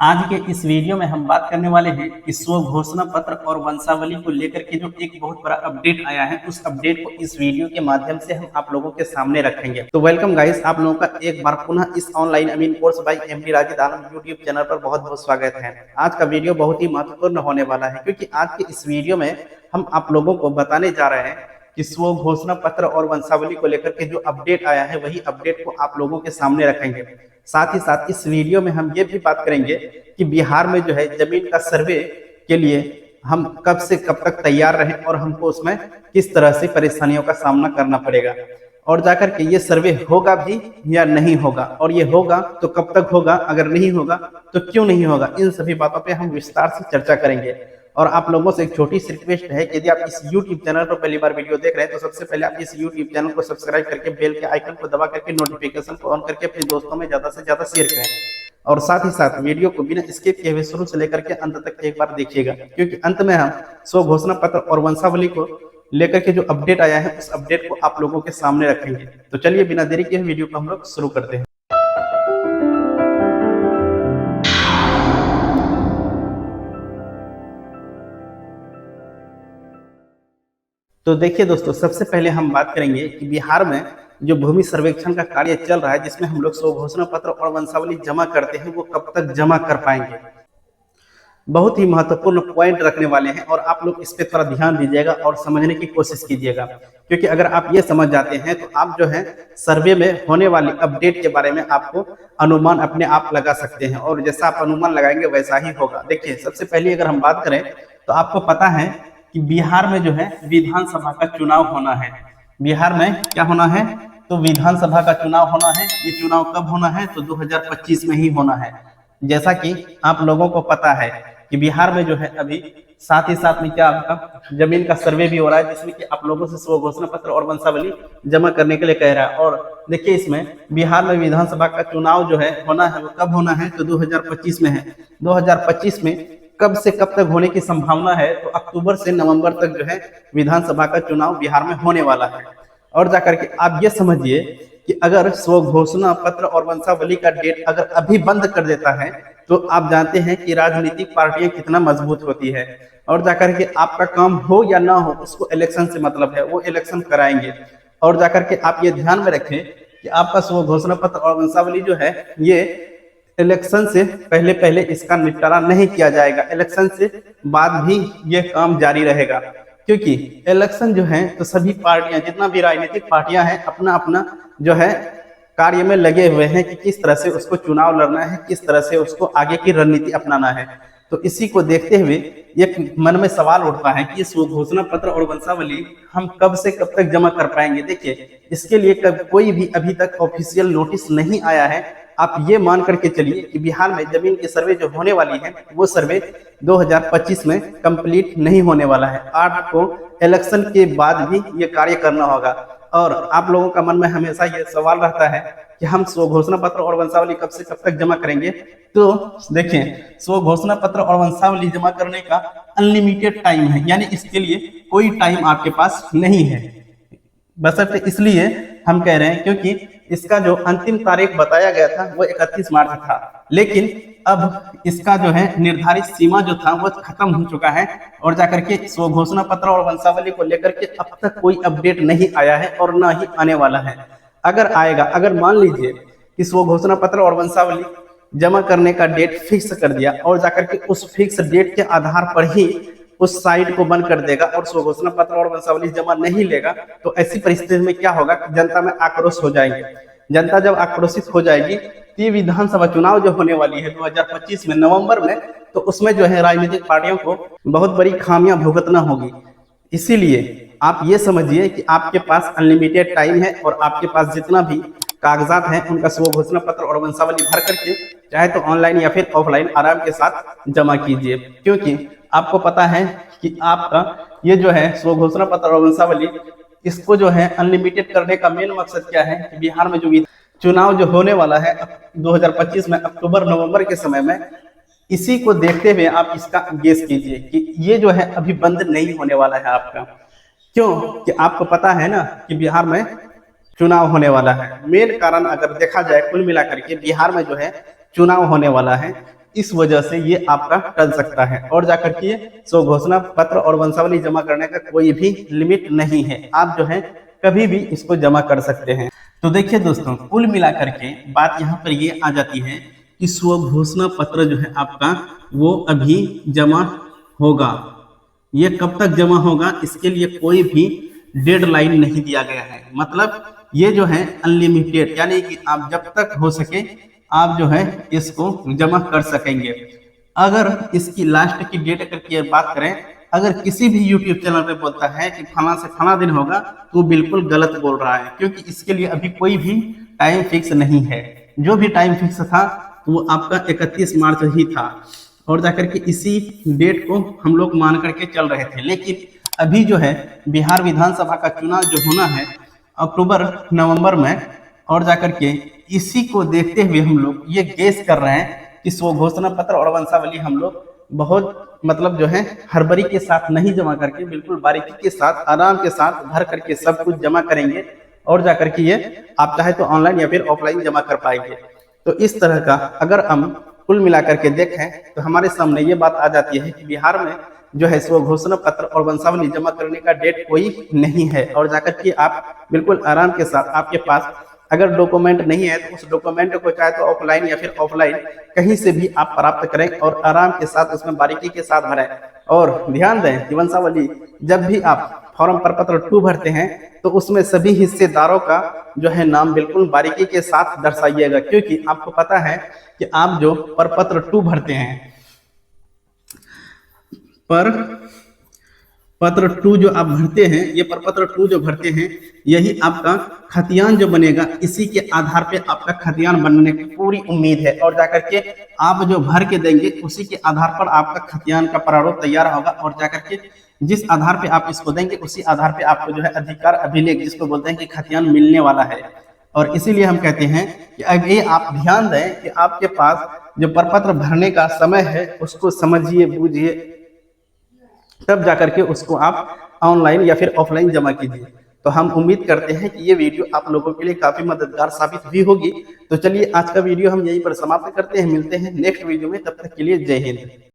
आज के इस वीडियो में हम बात करने वाले हैं कि स्व घोषणा पत्र और वंशावली को लेकर के जो एक बहुत बड़ा अपडेट आया है, उस अपडेट को इस वीडियो के माध्यम से हम आप लोगों के सामने रखेंगे। तो वेलकम गाइस, आप लोगों का एक बार पुनः इस ऑनलाइन कोर्स बाय एमडी राजिद आलम यूट्यूब चैनल पर बहुत बहुत स्वागत है। आज का वीडियो बहुत ही महत्वपूर्ण होने वाला है, क्योंकि आज के इस वीडियो में हम आप लोगों को बताने जा रहे हैं कि स्व घोषणा पत्र और वंशावली को लेकर के जो अपडेट आया है, वही अपडेट को आप लोगों के सामने रखेंगे। साथ ही साथ इस वीडियो में हम ये भी बात करेंगे कि बिहार में जो है जमीन का सर्वे के लिए हम कब से कब तक तैयार रहें और हमको उसमें किस तरह से परेशानियों का सामना करना पड़ेगा, और जाकर के ये सर्वे होगा भी या नहीं होगा, और ये होगा तो कब तक होगा, अगर नहीं होगा तो क्यों नहीं होगा। इन सभी बातों पे हम विस्तार से चर्चा करेंगे। और आप लोगों से एक छोटी सी रिक्वेस्ट है कि यदि आप इस YouTube चैनल पर पहली बार वीडियो देख रहे हैं तो सबसे पहले आप इस YouTube चैनल को सब्सक्राइब करके बेल के आइकन को दबा करके नोटिफिकेशन को ऑन करके अपने दोस्तों में ज्यादा से ज्यादा शेयर करें, और साथ ही साथ वीडियो को बिना स्किप किए हुए शुरू से लेकर के अंत तक एक बार देखिएगा, क्योंकि अंत में हम स्व घोषणा पत्र और वंशावली को लेकर के जो अपडेट आया है, उस अपडेट को आप लोगों के सामने रखेंगे। तो चलिए बिना देरी के वीडियो को हम लोग शुरू करते हैं। तो देखिए दोस्तों, सबसे पहले हम बात करेंगे कि बिहार में जो भूमि सर्वेक्षण का कार्य चल रहा है, जिसमें हम लोग स्व घोषणा पत्र और वंशावली जमा करते हैं, वो कब तक जमा कर पाएंगे। बहुत ही महत्वपूर्ण पॉइंट रखने वाले हैं और आप लोग इस पे थोड़ा ध्यान दीजिएगा और समझने की कोशिश कीजिएगा, क्योंकि अगर आप ये समझ जाते हैं तो आप जो है सर्वे में होने वाली अपडेट के बारे में आपको अनुमान अपने आप लगा सकते हैं, और जैसा आप अनुमान लगाएंगे वैसा ही होगा। देखिए, सबसे पहले अगर हम बात करें तो आपको पता है कि बिहार में जो है विधानसभा का चुनाव होना है। बिहार में क्या होना है? तो विधानसभा का चुनाव होना है। ये चुनाव कब होना है? तो 2025 में ही होना है। जैसा कि आप लोगों को पता है कि बिहार में जो है अभी साथ ही साथ में क्या आपका जमीन का सर्वे भी हो रहा है, जिसमें कि आप लोगों से स्व घोषणा पत्र और वंशावली जमा करने के लिए कह रहा है। और देखिए, इसमें बिहार में विधानसभा का चुनाव जो है होना है, वो कब होना है? तो 2025 में है। 2025 में कब से कब तक होने की संभावना है? तो अक्टूबर से नवंबर तक जो है विधानसभा का चुनाव बिहार में होने वाला है। और जाकर के आप ये समझिए कि अगर स्व घोषणा पत्र और वंशावली का डेट अगर अभी बंद कर देता है, तो आप जानते हैं कि राजनीतिक पार्टियां कितना मजबूत होती है, और जाकर के आपका काम हो या ना हो, उसको इलेक्शन से मतलब है, वो इलेक्शन कराएंगे। और जाकर के आप ये ध्यान में रखें कि आपका स्व घोषणा पत्र और वंशावली जो है, ये इलेक्शन से पहले पहले इसका निपटारा नहीं किया जाएगा। इलेक्शन से बाद भी ये काम जारी रहेगा, क्योंकि इलेक्शन जो है तो सभी पार्टियां, जितना भी राजनीतिक पार्टियां हैं, अपना अपना जो है कार्य में लगे हुए हैं कि किस तरह से उसको चुनाव लड़ना है, किस तरह से उसको आगे की रणनीति अपनाना है। तो इसी को देखते हुए एक मन में सवाल उठता है कि स्व घोषणा पत्र और वंशावली हम कब से कब तक जमा कर पाएंगे। देखिए, इसके लिए कोई भी अभी तक ऑफिशियल नोटिस नहीं आया है। आप ये मान करके चलिए कि बिहार में जमीन की सर्वे जो होने वाली है, वो सर्वे 2025 में कंप्लीट नहीं होने वाला है। आपको इलेक्शन के बाद भी ये कार्य करना होगा। और आप लोगों का मन में हमेशा ये सवाल रहता है कि हम स्व घोषणा पत्र और वंशावली कब से कब तक जमा करेंगे। तो देखिए, स्व घोषणा पत्र और वंशावली जमा करने का अनलिमिटेड टाइम है, यानी इसके लिए कोई टाइम आपके पास नहीं है। बशर्ते इसलिए हम कह रहे हैं क्योंकि इसका जो अंतिम तारीख बताया गया था वो 31 मार्च था, लेकिन अब इसका जो है निर्धारित सीमा जो था वो खत्म हो चुका है, और जाकर के स्व घोषणा पत्र और वंशावली को लेकर के अब तक कोई अपडेट नहीं आया है और ना ही आने वाला है। अगर आएगा, अगर मान लीजिए कि स्व घोषणा पत्र और वंशावली जमा करने का डेट फिक्स कर दिया और जाकर के उस फिक्स डेट के आधार पर ही उस साइट को बंद कर देगा और स्व घोषणा पत्र और वंशावली जमा नहीं लेगा, तो ऐसी परिस्थिति में क्या होगा कि जनता में आक्रोश हो जाएंगे। जनता जब आक्रोशित हो जाएगी तो ये विधानसभा चुनाव जो होने वाली है 2025 में नवंबर में, तो उसमें जो है राजनीतिक पार्टियों को बहुत बड़ी खामियां भुगतना होगी। इसीलिए आप ये समझिए कि आपके पास अनलिमिटेड टाइम है, और आपके पास जितना भी कागजात हैं उनका स्व घोषणा पत्र और वंशावली भर करके चाहे तो ऑनलाइन या फिर ऑफलाइन आराम के साथ जमा कीजिए, क्योंकि आपको पता है कि आपका ये जो है स्व घोषणा पत्र और वंशावली, इसको जो है अनलिमिटेड करने का मेन मकसद क्या है कि बिहार में जो चुनाव जो होने वाला है 2025 में अक्टूबर नवंबर के समय में, इसी को देखते हुए आप इसका गेस कीजिए कि ये जो है अभी बंद नहीं होने वाला है आपका। क्यों? कि आपको पता है ना कि बिहार में चुनाव होने वाला है। मेन कारण अगर देखा जाए कुल मिलाकर के बिहार में जो है चुनाव होने वाला है, इस वजह से ये आपका टल सकता है। और जाकर के स्व घोषणा पत्र और वंशावली जमा करने का कोई भी लिमिट नहीं है, आप जो है कभी भी इसको जमा कर सकते हैं। तो देखिए दोस्तों, कुल मिलाकर के बात यहाँ पर ये आ जाती है कि स्व घोषणा पत्र जो है आपका वो अभी जमा होगा। ये कब तक जमा होगा, इसके लिए कोई भी डेडलाइन नहीं दिया गया है। मतलब ये जो है अनलिमिटेड, यानी कि आप जब तक हो सके आप जो है इसको जमा कर सकेंगे। अगर इसकी लास्ट की डेट की बात करें, अगर किसी भी YouTube चैनल पे बोलता है कि फला से फला दिन होगा, तो बिल्कुल गलत बोल रहा है, क्योंकि इसके लिए अभी कोई भी टाइम फिक्स नहीं है। जो भी टाइम फिक्स था वो आपका 31 मार्च ही था, और जाकर के इसी डेट को हम लोग मान करके चल रहे थे। लेकिन अभी जो है बिहार विधानसभा का चुनाव जो होना है अक्टूबर नवंबर में, और जाकर के इसी को देखते हुए हम लोग ये गेस कर रहे हैं कि स्व घोषणा पत्र और वंशावली हम लोग बहुत मतलब जो है हड़बड़ी के साथ नहीं जमा करके, बिल्कुल बारीकी के साथ आराम के साथ भर करके सब कुछ जमा करेंगे, और जाकर के ये आप चाहे तो ऑनलाइन या फिर ऑफलाइन जमा कर पाएंगे। तो इस तरह का अगर हम कुल मिलाकर के देखें तो हमारे सामने ये बात आ जाती है कि बिहार में जो है स्व घोषणा पत्र और वंशावली जमा करने का डेट कोई नहीं है। और जाकर के आप बिल्कुल आराम के साथ, आपके पास अगर डॉक्यूमेंट नहीं है तो उस डॉक्यूमेंट को चाहे तो ऑफलाइन या फिर ऑफलाइन कहीं से भी आप प्राप्त करें और आराम के साथ उसमें बारीकी के साथ भरें। और ध्यान दें कि वंशावली जब भी आप फॉर्म प्रपत्र 2 भरते हैं तो उसमें सभी हिस्सेदारों का जो है नाम बिल्कुल बारीकी के साथ दर्शाइएगा, क्योंकि आपको पता है कि आप जो प्रपत्र 2 भरते हैं, पर पत्र 2 जो आप भरते हैं, ये प्रपत्र 2 जो भरते हैं, यही आपका खतियान जो बनेगा, इसी के आधार पे आपका खतियान बनने की पूरी उम्मीद है। और जाकर के आप जो भर के देंगे उसी के आधार पर आपका खतियान का प्रारूप तैयार होगा, और जाकर के जिस आधार पे आप इसको देंगे उसी आधार पे आपको जो है अधिकार अभिलेख, जिसको बोलते हैं कि खतियान मिलने वाला है। और इसीलिए हम कहते हैं कि अब ये आप ध्यान दें कि आपके पास जो प्रपत्र भरने का समय है उसको समझिए, बूझिए, तब जाकर के उसको आप ऑनलाइन या फिर ऑफलाइन जमा कीजिए। तो हम उम्मीद करते हैं कि ये वीडियो आप लोगों के लिए काफी मददगार साबित हुई होगी। तो चलिए आज का वीडियो हम यहीं पर समाप्त करते हैं, मिलते हैं नेक्स्ट वीडियो में, तब तक के लिए जय हिंद।